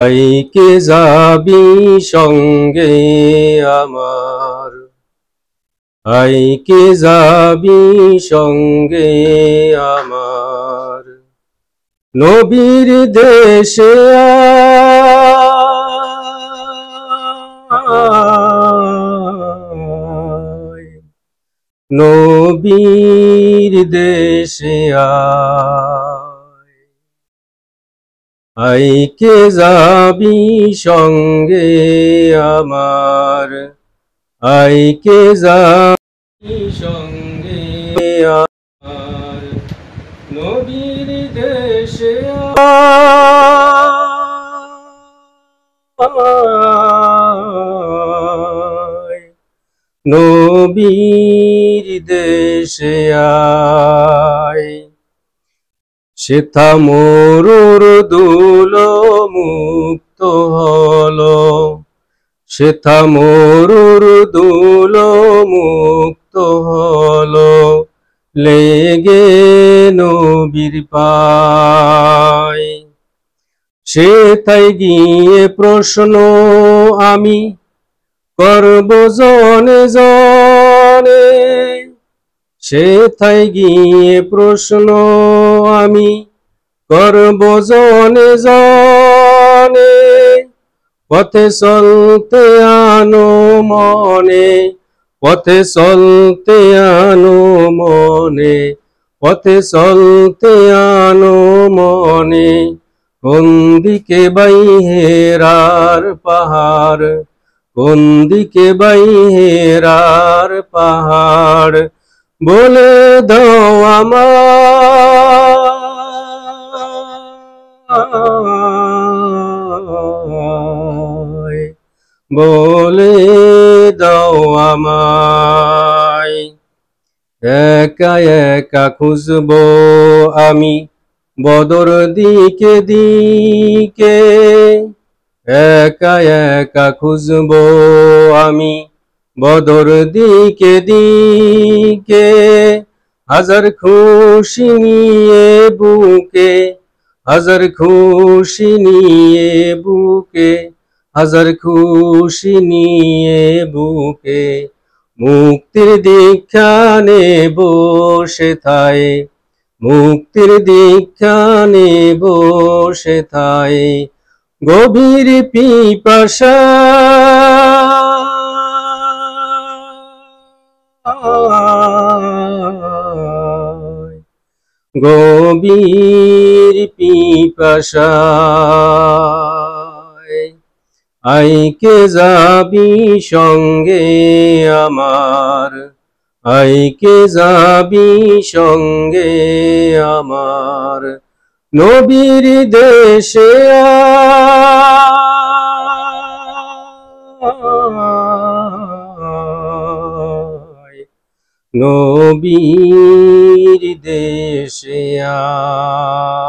আইকে যাবি সঙ্গে আমার, আইকে যাবি সঙ্গে আমার, নবীর দেশে আয়, নবীর দেশে আয়, আইকে যাবি সঙ্গে আমার, আইকে যাবি সঙ্গে আমার, নবীর দেশে আয়, নবীর দেশে আয়। সেথা মরুর দুলো মুক্ত হলো, সেথা মরুর দুলো মুক্ত হলো, লেগে নবীর পায়। সেথায় গিয়ে প্রশ্ন আমি করব জনে জনে, সেথায় গিয়ে প্রশ্ন আমি করব জনে জনে, পথে চলতে আনো মনে, পথে চলতে আনো মনে, পথে চলতে আনো মনে, কোন দিকে বাইহেরার পাহাড়, কোন দিকে বাইহেরার পাহাড়, বলে দাও আমায়, বলে দাও আমায়। একা একা খুঁজবো আমি বদর দিকে দিকে, একা একা খুঁজবো আমি বদর দিকে দিকে, হাজার খুশি নিয়ে বুকে, হাজার খুশি নিয়ে বুকে, হাজার খুশি নিয়ে বুকে, মুক্তির দীক্ষা নেব সেথায়, মুক্তির দীক্ষা নেব সেথায়, গভীর পিপাসা গভীর পিপাসায়, আইকে যাবি সঙ্গে আমার, আইকে যাবি সঙ্গে আমার, নবীর দেশে আয়, নবীর দেশে আয়।